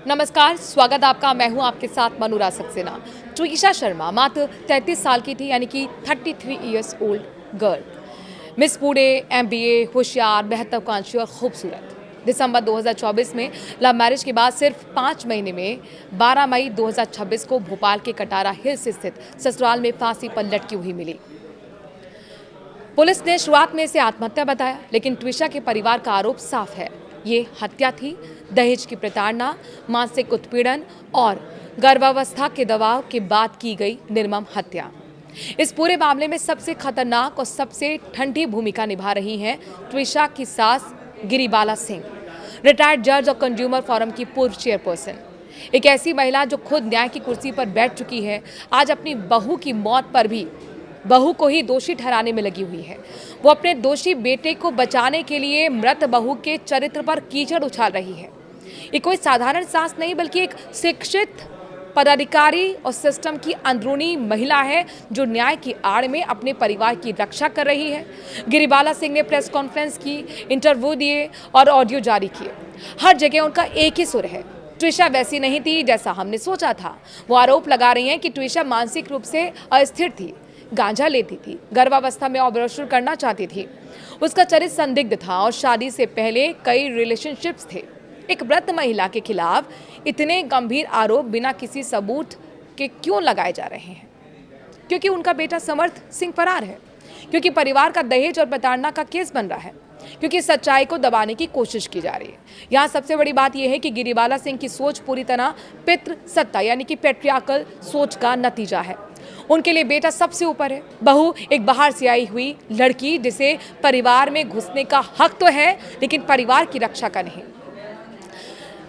नमस्कार, स्वागत आपका। मैं हूं आपके साथ मनूरा सक्सेना। ट्विशा शर्मा मात्र 33 साल की थी, यानी कि 33 years old girl. Miss Pune, MBA, होशियार, महत्वाकांक्षी और खूबसूरत। दिसंबर 2024 में लव मैरिज के बाद सिर्फ 5 महीने में 12 मई 2026 को भोपाल के कटारा हिल्स स्थित ससुराल में फांसी पर लटकी हुई मिली। पुलिस ने शुरुआत में इसे आत्महत्या बताया, लेकिन ट्विशा के परिवार का आरोप साफ है, ये हत्या थी। दहेज की प्रताड़ना, मानसिक उत्पीड़न और गर्भावस्था के दबाव के बाद की गई निर्मम हत्या। इस पूरे मामले में सबसे खतरनाक और सबसे ठंडी भूमिका निभा रही हैं ट्विशा की सास गिरिबाला सिंह, रिटायर्ड जज और कंज्यूमर फोरम की पूर्व चेयरपर्सन। एक ऐसी महिला जो खुद न्याय की कुर्सी पर बैठ चुकी है, आज अपनी बहू की मौत पर भी बहू को ही दोषी ठहराने में लगी हुई है। वो अपने दोषी बेटे को बचाने के लिए मृत बहू के चरित्र पर कीचड़ उछाल रही है। ये कोई साधारण सास नहीं, बल्कि एक शिक्षित पदाधिकारी और सिस्टम की अंदरूनी महिला है, जो न्याय की आड़ में अपने परिवार की रक्षा कर रही है। गिरिबाला सिंह ने प्रेस कॉन्फ्रेंस की, इंटरव्यू दिए और ऑडियो जारी किए। हर जगह उनका एक ही सुर है, ट्विशा वैसी नहीं थी जैसा हमने सोचा था। वो आरोप लगा रही हैं कि ट्विशा मानसिक रूप से अस्थिर थी, गांजा लेती थी, गर्भावस्था में ऑपरेशन करना चाहती थी, उसका चरित्र संदिग्ध था और शादी से पहले कई रिलेशनशिप्स थे। एक मृत महिला के खिलाफ इतने गंभीर आरोप बिना किसी सबूत के क्यों लगाए जा रहे हैं? क्योंकि उनका बेटा समर्थ सिंह फरार है, क्योंकि परिवार का दहेज और प्रताड़ना का केस बन रहा है, क्योंकि सच्चाई को दबाने की कोशिश की जा रही है। यहाँ सबसे बड़ी बात यह है कि गिरिबाला सिंह की सोच पूरी तरह पितृ सत्ता यानी कि पैट्रियार्कल सोच का नतीजा है। उनके लिए बेटा सबसे ऊपर है, बहू एक बाहर से आई हुई लड़की जिसे परिवार में घुसने का हक तो है, लेकिन परिवार की रक्षा का नहीं।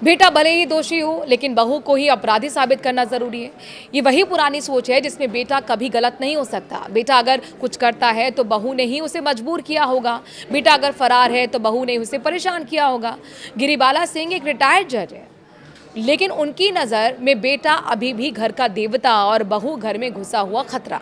बेटा भले ही दोषी हो, लेकिन बहू को ही अपराधी साबित करना जरूरी है। ये वही पुरानी सोच है जिसमें बेटा कभी गलत नहीं हो सकता। बेटा अगर कुछ करता है तो बहू ने ही उसे मजबूर किया होगा। बेटा अगर फरार है तो बहू ने उसे परेशान किया होगा। गिरिबाला सिंह एक रिटायर्ड जज है, लेकिन उनकी नज़र में बेटा अभी भी घर का देवता और बहू घर में घुसा हुआ खतरा।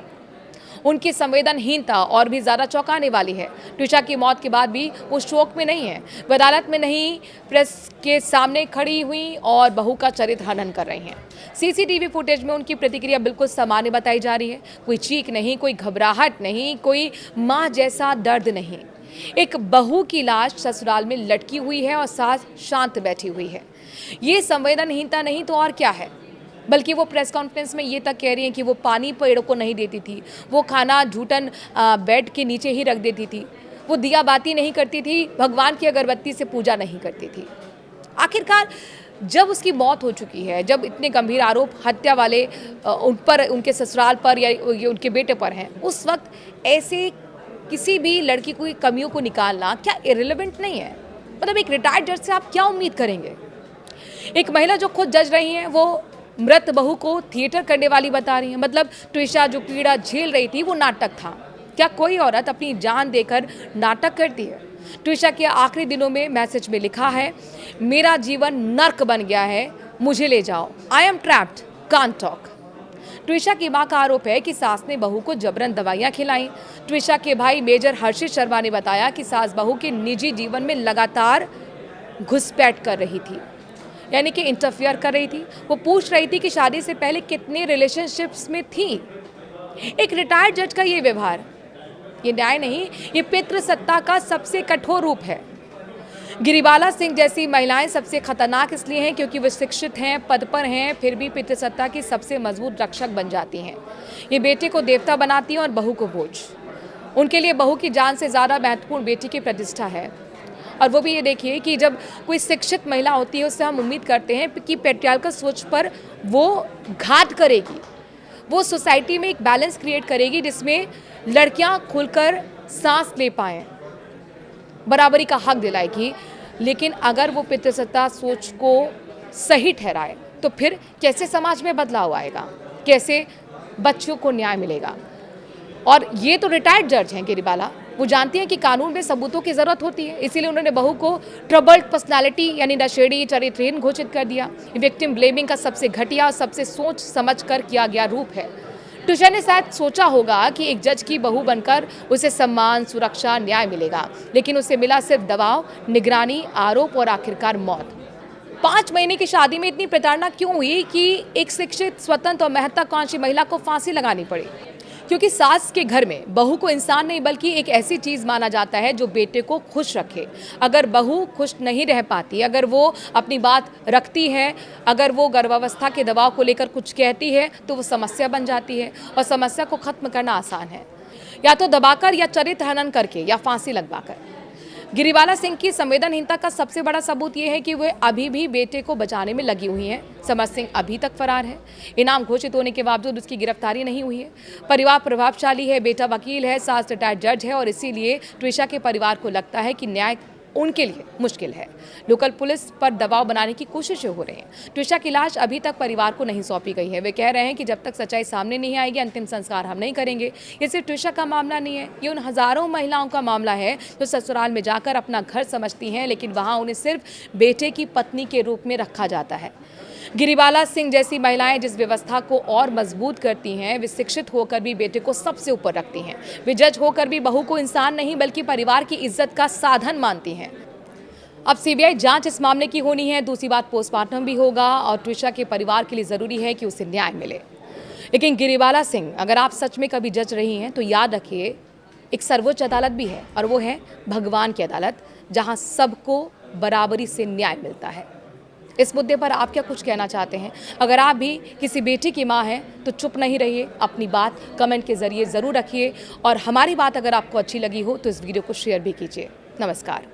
उनकी संवेदनहीनता और भी ज़्यादा चौंकाने वाली है। ट्विशा की मौत के बाद भी वो शोक में नहीं है, वो अदालत में नहीं, प्रेस के सामने खड़ी हुई और बहू का चरित्र हनन कर रही हैं। सीसीटीवी फुटेज में उनकी प्रतिक्रिया बिल्कुल सामान्य बताई जा रही है। कोई चीख नहीं, कोई घबराहट नहीं, कोई माँ जैसा दर्द नहीं। एक बहू की लाश ससुराल में लटकी हुई है और सास शांत बैठी हुई है। ये संवेदनहीनता नहीं तो और क्या है? बल्कि वो प्रेस कॉन्फ्रेंस में ये तक कह रही हैं कि वो पानी पेड़ों को नहीं देती थी, वो खाना झूठन बेड के नीचे ही रख देती थी, वो दिया बाती नहीं करती थी, भगवान की अगरबत्ती से पूजा नहीं करती थी। आखिरकार जब उसकी मौत हो चुकी है, जब इतने गंभीर आरोप हत्या वाले उन पर, उनके ससुराल पर या उनके बेटे पर हैं, उस वक्त ऐसे किसी भी लड़की की कमियों को निकालना क्या इरेलेवेंट नहीं है? मतलब एक रिटायर्ड जज से आप क्या उम्मीद करेंगे? एक महिला जो खुद जज रही हैं, वो मृत बहू को थिएटर करने वाली बता रही है। मतलब ट्विशा जो पीड़ा झेल रही थी वो नाटक था। क्या कोई औरत अपनी जान देकर नाटक करती है? ट्विशा के आखिरी दिनों में मैसेज में लिखा है, मेरा जीवन नर्क बन गया है, मुझे ले जाओ, I am trapped, can't talk. Twisha की मां का आरोप है कि सास ने बहू को जबरन दवाइयां खिलाई। ट्विशा के भाई मेजर हर्षित शर्मा ने बताया कि सास बहू के निजी जीवन में लगातार घुसपैठ कर रही थी, यानी कि इंटरफियर कर रही थी। वो पूछ रही थी कि शादी से पहले कितने रिलेशनशिप्स में थी। एक रिटायर्ड जज का ये व्यवहार, ये न्याय नहीं, ये पितृ सत्ता का सबसे कठोर रूप है। गिरिबाला सिंह जैसी महिलाएं सबसे खतरनाक इसलिए हैं क्योंकि वो शिक्षित हैं, पद पर हैं, फिर भी पितृ सत्ता की सबसे मजबूत रक्षक बन जाती हैं। ये बेटे को देवता बनाती हैं और बहू को बोझ। उनके लिए बहू की जान से ज़्यादा महत्वपूर्ण बेटी की प्रतिष्ठा है। और वो भी ये देखिए कि जब कोई शिक्षित महिला होती है, उससे हम उम्मीद करते हैं कि पैट्रियार्कल सोच पर वो घात करेगी, वो सोसाइटी में एक बैलेंस क्रिएट करेगी जिसमें लड़कियां खुलकर सांस ले पाएँ, बराबरी का हक दिलाएगी। लेकिन अगर वो पितृसत्ता सोच को सही ठहराए तो फिर कैसे समाज में बदलाव आएगा, कैसे बच्चों को न्याय मिलेगा? और ये तो रिटायर्ड जज हैं गिरिबाला, वो जानती हैं कि कानून में सबूतों की ज़रूरत होती है, इसीलिए उन्होंने बहू को ट्रबल्ड पर्सनालिटी यानी नशेड़ी, चरित्रहीन घोषित कर दिया। विक्टिम ब्लेमिंग का सबसे घटिया, सबसे सोच समझ कर किया गया रूप है। ट्विशा ने शायद सोचा होगा कि एक जज की बहू बनकर उसे सम्मान, सुरक्षा, न्याय मिलेगा, लेकिन उसे मिला सिर्फ दबाव, निगरानी, आरोप और आखिरकार मौत। 5 महीने की शादी में इतनी प्रताड़ना क्यों हुई कि एक शिक्षित, स्वतंत्र और महत्वाकांक्षी महिला को फांसी लगानी पड़ी? क्योंकि सास के घर में बहू को इंसान नहीं बल्कि एक ऐसी चीज़ माना जाता है जो बेटे को खुश रखे। अगर बहू खुश नहीं रह पाती, अगर वो अपनी बात रखती है, अगर वो गर्भावस्था के दबाव को लेकर कुछ कहती है तो वो समस्या बन जाती है, और समस्या को खत्म करना आसान है, या तो दबाकर, या चरित्र हनन करके, या फांसी लगवाकर। गिरिबाला सिंह की संवेदनहीनता का सबसे बड़ा सबूत यह है कि वे अभी भी बेटे को बचाने में लगी हुई हैं। समर सिंह अभी तक फरार है। इनाम घोषित होने के बावजूद उसकी गिरफ्तारी नहीं हुई है। परिवार प्रभावशाली है, बेटा वकील है, सास रिटायर्ड जज है, और इसीलिए ट्विशा के परिवार को लगता है कि न्याय उनके लिए मुश्किल है। लोकल पुलिस पर दबाव बनाने की कोशिशें हो रही हैं। ट्विशा की लाश अभी तक परिवार को नहीं सौंपी गई है। वे कह रहे हैं कि जब तक सच्चाई सामने नहीं आएगी अंतिम संस्कार हम नहीं करेंगे। ये सिर्फ ट्विशा का मामला नहीं है, ये उन हजारों महिलाओं का मामला है जो ससुराल में जाकर अपना घर समझती हैं, लेकिन वहाँ उन्हें सिर्फ बेटे की पत्नी के रूप में रखा जाता है। गिरिबाला सिंह जैसी महिलाएं जिस व्यवस्था को और मजबूत करती हैं, वे शिक्षित होकर भी बेटे को सबसे ऊपर रखती हैं। वे जज होकर भी बहू को इंसान नहीं बल्कि परिवार की इज्जत का साधन मानती हैं। अब सीबीआई जांच इस मामले की होनी है। दूसरी बात, पोस्टमार्टम भी होगा, और ट्विशा के परिवार के लिए ज़रूरी है कि उसे न्याय मिले। लेकिन गिरिबाला सिंह, अगर आप सच में कभी जज रही हैं तो याद रखिए, एक सर्वोच्च अदालत भी है, और वो है भगवान की अदालत, जहाँ सबको बराबरी से न्याय मिलता है। इस मुद्दे पर आप क्या कुछ कहना चाहते हैं? अगर आप भी किसी बेटी की माँ हैं तो चुप नहीं रहिए, अपनी बात कमेंट के जरिए ज़रूर रखिए, और हमारी बात अगर आपको अच्छी लगी हो तो इस वीडियो को शेयर भी कीजिए। नमस्कार।